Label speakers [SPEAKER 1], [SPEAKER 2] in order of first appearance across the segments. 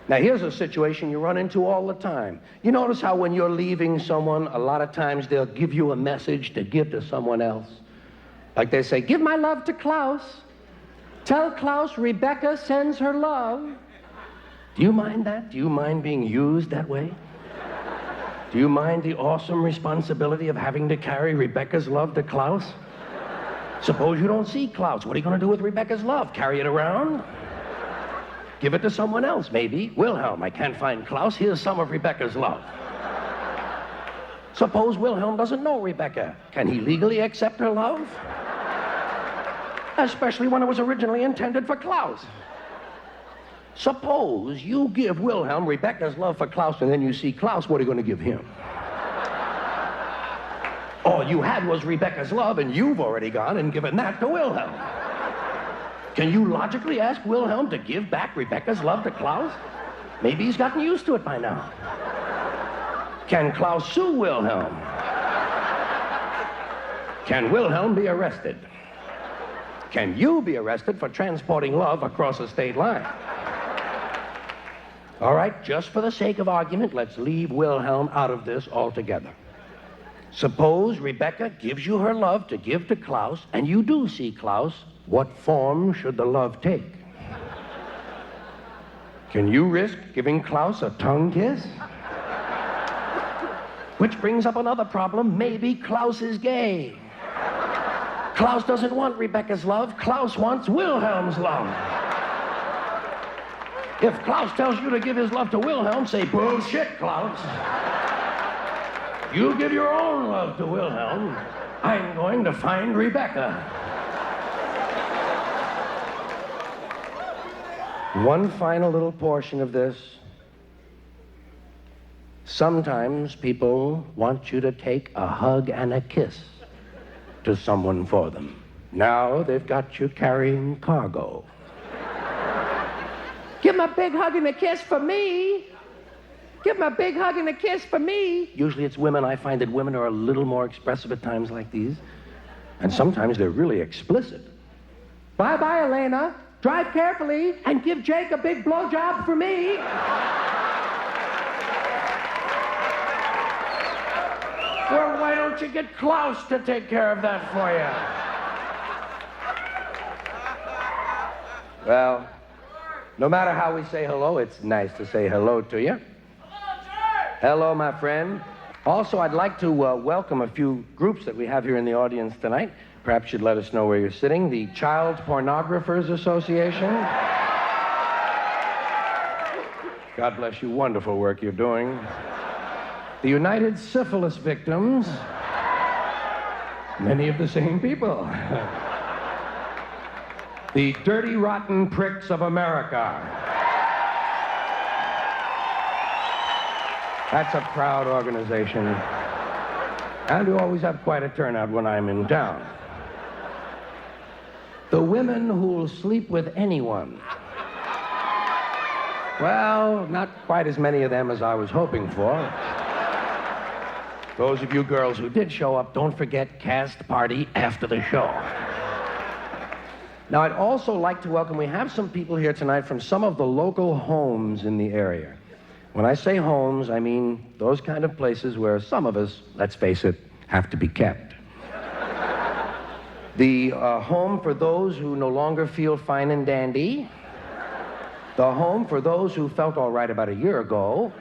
[SPEAKER 1] Now, here's a situation you run into all the time. You notice how when you're leaving someone, a lot of times they'll give you a message to give to someone else. Like they say, give my love to Klaus. Tell Klaus Rebecca sends her love. Do you mind that? Do you mind being used that way? Do you mind the awesome responsibility of having to carry Rebecca's love to Klaus? Suppose you don't see Klaus. What are you going to do with Rebecca's love? Carry it around? Give it to someone else, maybe. Wilhelm, I can't find Klaus. Here's some of Rebecca's love. Suppose Wilhelm doesn't know Rebecca. Can he legally accept her love? Especially when it was originally intended for Klaus. Suppose you give Wilhelm Rebecca's love for Klaus, and then you see Klaus, what are you going to give him? All you had was Rebecca's love, and you've already gone and given that to Wilhelm. Can you logically ask Wilhelm to give back Rebecca's love to Klaus? Maybe he's gotten used to it by now. Can Klaus sue Wilhelm? Can Wilhelm be arrested? Can you be arrested for transporting love across a state line? All right, just for the sake of argument, let's leave Wilhelm out of this altogether. Suppose Rebecca gives you her love to give to Klaus, and you do see Klaus. What form should the love take? Can you risk giving Klaus a tongue kiss? Which brings up another problem. Maybe Klaus is gay. Klaus doesn't want Rebecca's love. Klaus wants Wilhelm's love. If Klaus tells you to give his love to Wilhelm, say, bullshit, Klaus. You give your own love to Wilhelm. I'm going to find Rebecca. One final little portion of this. Sometimes people want you to take a hug and a kiss to someone for them. Now they've got you carrying cargo. Give him a big hug and a kiss for me. Give him a big hug and a kiss for me. Usually it's women. I find that women are a little more expressive at times like these. And sometimes they're really explicit. Bye-bye, Elena. Drive carefully and give Jake a big blowjob for me. Well, why don't you get Klaus to take care of that for you? Well, no matter how we say hello, it's nice to say hello to you. Hello, George! Hello, my friend. Also, I'd like to welcome a few groups that we have here in the audience tonight. Perhaps you'd let us know where you're sitting. The Child Pornographers Association. God bless you. Wonderful work you're doing. The United Syphilis Victims. Many of the same people. The Dirty Rotten Pricks of America. That's a proud organization. And we always have quite a turnout when I'm in town. The Women Who'll Sleep with Anyone. Well, not quite as many of them as I was hoping for. Those of you girls who did show up, don't forget cast party after the show. Now, I'd also like to welcome, we have some people here tonight from some of the local homes in the area. When I say homes, I mean those kind of places where some of us, let's face it, have to be kept. The home for those who no longer feel fine and dandy. The home for those who felt all right about a year ago.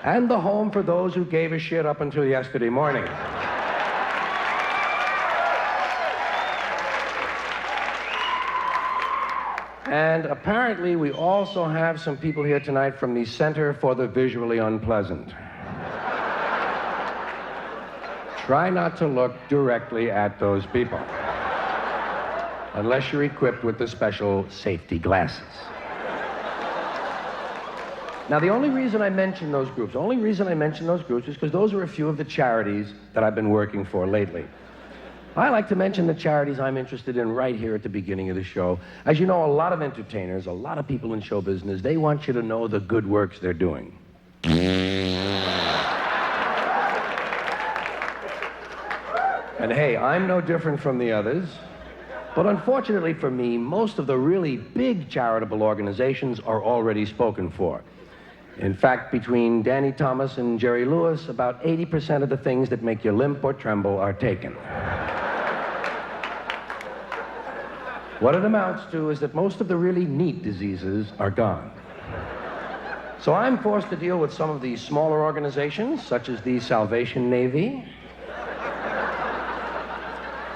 [SPEAKER 1] And the home for those who gave a shit up until yesterday morning. And apparently we also have some people here tonight from the Center for the Visually Unpleasant. Try not to look directly at those people, unless you're equipped with the special safety glasses. Now, the only reason I mention those groups, is because those are a few of the charities that I've been working for lately. I like to mention the charities I'm interested in right here at the beginning of the show. As you know, a lot of entertainers, a lot of people in show business, they want you to know the good works they're doing. And hey, I'm no different from the others. But unfortunately for me, most of the really big charitable organizations are already spoken for. In fact, between Danny Thomas and Jerry Lewis, about 80% of the things that make you limp or tremble are taken. What it amounts to is that most of the really neat diseases are gone. So I'm forced to deal with some of these smaller organizations, such as the Salvation Navy.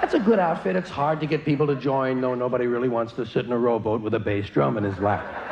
[SPEAKER 1] That's a good outfit. It's hard to get people to join, though nobody really wants to sit in a rowboat with a bass drum in his lap.